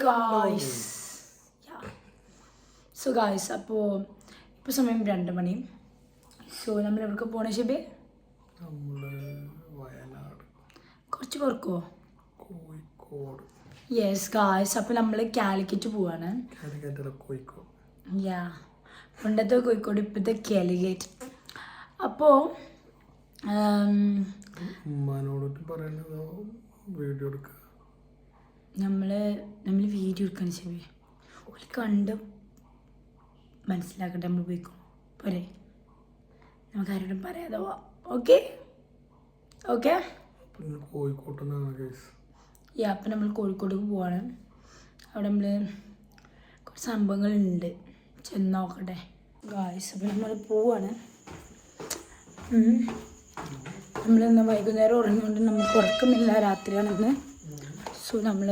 Guys അപ്പോൾ ഇപ്പോൾ സമയം 2 മണി. സോ നമ്മൾ എവിടെ പോകണ ഷെബി? കുറച്ച് കുറക്കോ? യെസ് ഗായ്സ്, അപ്പോൾ നമ്മൾ കാലിക്കറ്റ് പോവാണ്. യാ, പണ്ടത്തെ കോഴിക്കോട്, ഇപ്പോഴത്തെ കാലിക്കറ്റ്. അപ്പോൾ നമ്മൾ വീഡിയോ എടുക്കണം ഷെബി. ഒരു കണ്ട് മനസ്സിലാക്കട്ടെ, നമ്മൾ പോയിക്കോ പോരെ, നമുക്ക് ആരോടും പറയാതെ പോവാം. ഓക്കെ ഓക്കെ യാ, അപ്പം നമ്മൾ കോഴിക്കോടേക്ക് പോവാണ്. അവിടെ നമ്മൾ കുറച്ച് സംഭവങ്ങളുണ്ട്, ചെന്ന് നോക്കട്ടെ ഗായ്സ്. അപ്പം നമ്മൾ പോവാണ്. നമ്മളിന്ന് വൈകുന്നേരം ഉറങ്ങിക്കൊണ്ട് നമുക്ക് ഉറക്കമില്ല, രാത്രിയാണെന്ന്. സോ നമ്മൾ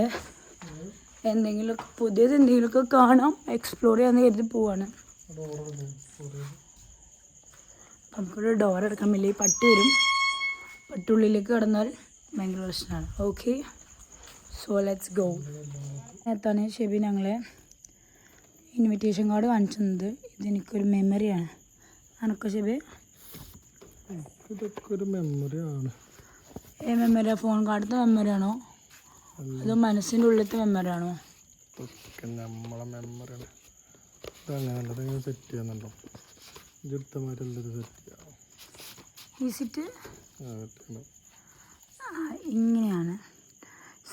എന്തെങ്കിലുമൊക്കെ പുതിയത് എന്തെങ്കിലുമൊക്കെ കാണാം, എക്സ്പ്ലോർ ചെയ്യാമെന്ന് കരുതി പോവാണ്. നമുക്കൊരു ഡോർ എടുക്കാൻ വലിയ പട്ടി വരും, പട്ടുള്ളിലേക്ക് കിടന്നാൽ ഭയങ്കര പ്രശ്നമാണ്. Okay, so let's go. നേരത്താണ് ഷെബി ഞങ്ങളെ ഇൻവിറ്റേഷൻ കാർഡ് കാണിച്ചു തന്നത്. ഇതെനിക്കൊരു മെമ്മറിയാണ്. അനക്കോ ഷെബി? ഇതൊക്കെ ഒരു മെമ്മറിയാണ്. മെമ്മറിയാ? ഫോൺ കാർഡത്തെ മെമ്മറിയാണോ അതോ മനസ്സിൻ്റെ ഉള്ളിലത്തെ മെമ്മറിയാണോ? നമ്മളെ മെമ്മറിയാണ്. ഇതങ്ങനെ സെറ്റ് ചെയ്യാന്നുണ്ടോ? ഇതെടുത്തമാരെല്ലാം സെറ്റ് ചെയ്യാം. ഈ സിറ്റ് ഇങ്ങനെയാണ്.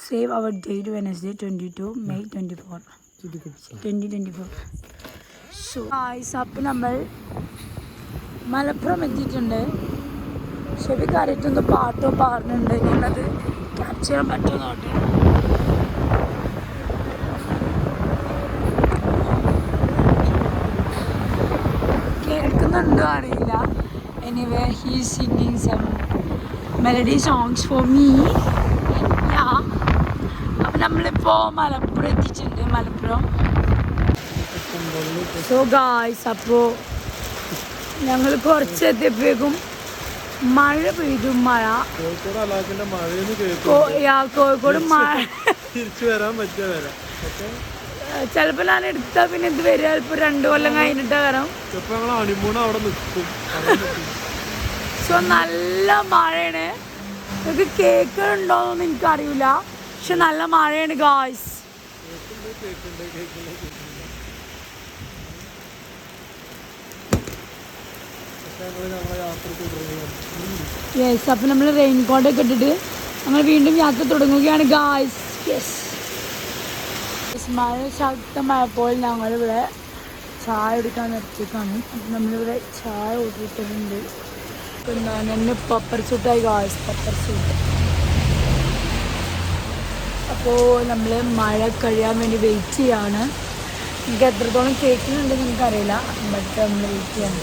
Save our date Wednesday 22 May 2024. So അപ്പം നമ്മൾ മലപ്പുറം എത്തിയിട്ടുണ്ട്. ഷെബി കാര്യത്തൊന്ന് പാട്ടോ പാടുന്നുണ്ട്, ഞാനത് ക്യാപ്ചർ ചെയ്യാൻ പറ്റുന്നോട്ടെ. കേൾക്കുന്നുണ്ടോ അറിയില്ല. Anyway he is singing some melody songs for me. Yeah, അപ്പം നമ്മളിപ്പോൾ മലപ്പുറം എത്തിയിട്ടുണ്ട്. മലപ്പുറം. സോ ഗായ്സ്, അപ്പോൾ ഞങ്ങൾ കുറച്ചെത്തിയപ്പോഴേക്കും മഴ പെയ്തു. കോഴിക്കോട് മഴ ചിലപ്പോൾ ഞാൻ എടുത്താൽ പിന്നെ ഇത് വരിക ചിലപ്പോൾ 2 കൊല്ലം കഴിഞ്ഞിട്ട് വരാം. സോ നല്ല മഴയാണ്. നിങ്ങൾക്ക് കേൾക്കുന്നുണ്ടോയെന്നൊന്നും എനിക്കറിയില്ല, പക്ഷെ നല്ല മഴയാണ് ഗായ്സ്. യെസ്, അപ്പം നമ്മൾ റെയിൻ കോട്ടൊക്കെ ഇട്ടിട്ട് ഞങ്ങൾ വീണ്ടും യാത്ര തുടങ്ങുകയാണ് ഗായ്സ്. യെസ്, മഴ ശക്തമായപ്പോൾ ഞങ്ങളിവിടെ ചായ എടുക്കാൻ നിർത്തിക്കാണ്. അപ്പം നമ്മളിവിടെ ചായ ഓടിയിട്ടുണ്ട്. പിന്നെ എന്നെ പെപ്പർ സൂട്ടായി ഗായ്സ്, പെപ്പർ സൂട്ട്. അപ്പോൾ നമ്മൾ മഴ കഴിയാൻ വേണ്ടി വെയിറ്റ് ചെയ്യാണ്. എനിക്ക് എത്രത്തോളം കേൾക്കുന്നുണ്ടെന്ന് എനിക്കറിയില്ല, ബട്ട് നമ്മൾ വെയിറ്റ് ചെയ്യാൻ.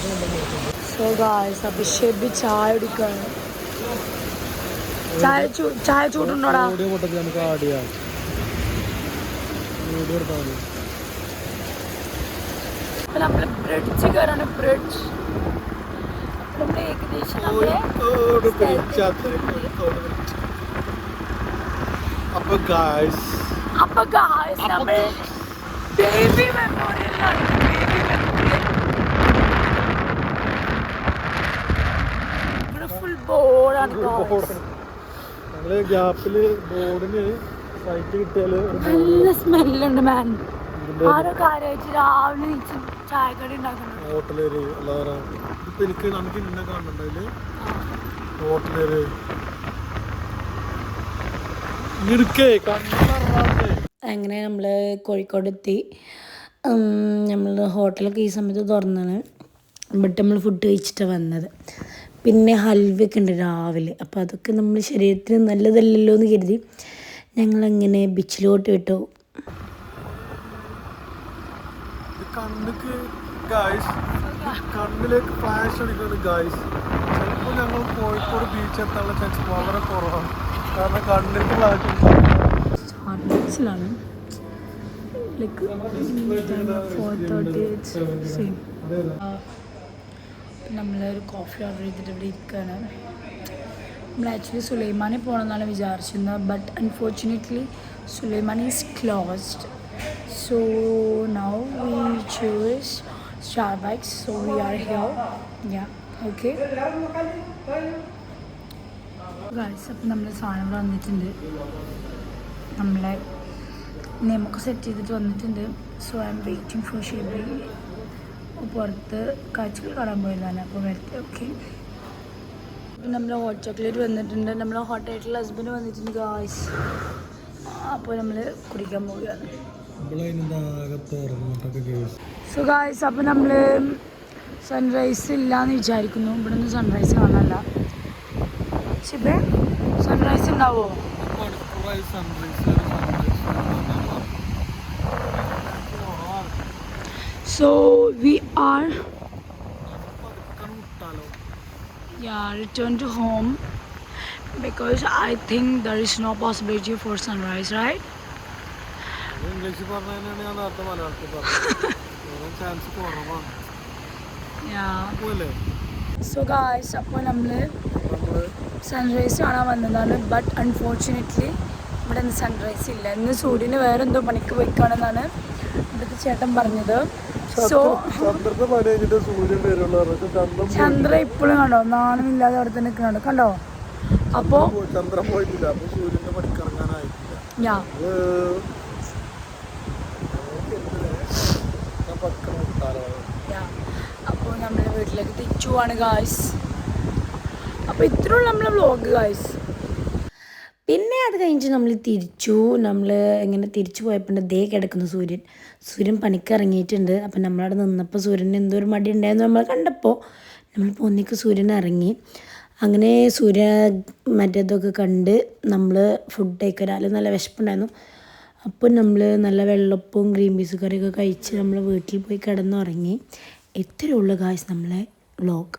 സോ ഗായ്സ്, അപ്പോൾ ഷെബി ചായ എടുക്കുകയാണ്. ചായ ചൂടുണ്ടോടാ? അപ്പോൾ നമ്മൾ ബ്രിഡ്ജ് കയറാണ്. ബ്രിഡ്ജ് നമ്മൾ ഏകദേശം അപ്പോൾ ഗായ്സ് നമ്മൾ ബേബി മെമ്മോറിയലാണ്. ഇവിടെ ഫുൾ ബോർഡാണ്. ഞങ്ങൾ ഗ്യാപ്പിൽ ബോർഡിന് സൈറ്റ് കിട്ടിയാൽ നല്ല സ്മെല്ലുണ്ട് മാൻ. ആരോ കാര്യമായിട്ട് രാവിലെ ചായക്കടി ഉണ്ടാക്കുന്നു. ഹോട്ടലേര് എല്ലാവരും ഇപ്പം നമുക്ക് ഇന്നെ കാണുന്നുണ്ടതിൽ ഹോട്ടലേര് അങ്ങനെ നമ്മൾ കോഴിക്കോട് എത്തി. നമ്മൾ ഹോട്ടലൊക്കെ ഈ സമയത്ത് തുറന്നാണ്, ബട്ട് നമ്മൾ ഫുഡ് കഴിച്ചിട്ടാണ് വന്നത്. പിന്നെ ഹൽവയൊക്കെ ഉണ്ട് രാവിലെ, അപ്പോൾ അതൊക്കെ നമ്മൾ ശരീരത്തിന് നല്ലതല്ലല്ലോ എന്ന് കരുതി ഞങ്ങളങ്ങനെ ബീച്ചിലോട്ട് വിട്ടു. കണ്ണിലേക്ക് ഫ്ലാഷ് അടിക്കുന്നത് ഗായ്സ്. ചിലപ്പോൾ ഞങ്ങൾ കോഴിക്കോട് ബീച്ച് എത്താനുള്ള ചാൻസ് വളരെ കുറവാണ്, കാരണം കണ്ണിലേക്ക് ഫ്ലാഷ് ാണ്. Like 4:30 same. നമ്മളൊരു കോഫി ഓർഡർ ചെയ്തിട്ട് ഇവിടെ ഇരിക്കുകയാണ്. നമ്മൾ ആക്ച്വലി സുലൈമാനി പോകണമെന്നാണ് വിചാരിച്ചിരുന്നത്, but unfortunately Sulaimani is closed. So now we choose Starbucks. So we are here. Yeah. Okay. Guys, അപ്പോൾ നമ്മൾ സാധനങ്ങൾ വന്നിട്ടുണ്ട്. നമ്മളെ നെമൊക്കെ സെറ്റ് ചെയ്തിട്ട് വന്നിട്ടുണ്ട്. So I M waiting for Shebi. പുറത്ത് കാഴ്ചകൾ കാണാൻ പോയതാണ്. അപ്പോൾ വരട്ടെ. ഓക്കെ. നമ്മൾ ഹോട്ട് ചോക്ലേറ്റ് വന്നിട്ടുണ്ട്. നമ്മൾ ഹോട്ടായിട്ടുള്ള ഹസ്ബൻഡ് വന്നിട്ടുണ്ട് ഗായ്സ്. അപ്പോൾ നമ്മൾ കുടിക്കാൻ പോവുകയാണ്. സോ ഗായ്സ്, അപ്പോൾ നമ്മൾ സൺറൈസ് ഇല്ലയെന്ന് വിചാരിക്കുന്നു. ഇവിടെ നിന്ന് സൺറൈസ് കാണാനല്ല. ഷിബേ, സൺറൈസ് ഉണ്ടാവോ? So we are return to home because I think there is no possibility for sunrise, right? Yeah. So guys, അപ്പോൾ നമ്മൾ സൺറൈസ് കാണാൻ വന്നതാണ്. ബട്ട് അൺഫോർച്ചുനേറ്റ്ലി ഇവിടെ നിന്ന് സൺറൈസ് ഇല്ല. ഇന്ന് സൂര്യന് വേറെ എന്തോ പണിക്ക് പോയിക്കാണെന്നാണ് ഇവിടുത്തെ ചേട്ടൻ പറഞ്ഞത്. സോ ചന്ദ്ര ഇപ്പോഴും കണ്ടോ, നാണമില്ലാതെ അവിടെ തന്നെ നിൽക്കുന്നുണ്ട്. കണ്ടോ? അപ്പോൾ ഞാൻ അപ്പോൾ നമ്മൾ വീട്ടിലേക്ക് തിരിച്ചു പോവാണ് ഗായ്സ്. അപ്പോൾ ഇത്രയുള്ള നമ്മളെ വ്ളോഗ് ഗായ്സ്. പിന്നെ അത് കഴിഞ്ഞിട്ട് നമ്മൾ ഇങ്ങനെ തിരിച്ചു പോയപ്പോൾ ദേ കിടക്കുന്നു സൂര്യൻ പണിക്കിറങ്ങിയിട്ടുണ്ട്. അപ്പം നമ്മളവിടെ നിന്നപ്പോൾ സൂര്യന് എന്തോ ഒരു മടി ഉണ്ടായിരുന്നു നമ്മൾ കണ്ടപ്പോൾ. നമ്മൾ പോന്നേക്ക് സൂര്യൻ ഇറങ്ങി. അങ്ങനെ മറ്റേതൊക്കെ കണ്ട് നമ്മൾ ഫുഡ് കഴിക്കാൻ നല്ല വിശപ്പുണ്ടായിരുന്നു. അപ്പോൾ നമ്മൾ നല്ല വെള്ളപ്പവും ഗ്രീൻ പീസ് കറിയൊക്കെ കഴിച്ച് നമ്മൾ വീട്ടിൽ പോയി കിടന്നുറങ്ങി. ഇത്രയേ ഉള്ളൂ ഗായ്സ് നമ്മളെ വ്ളോഗ്.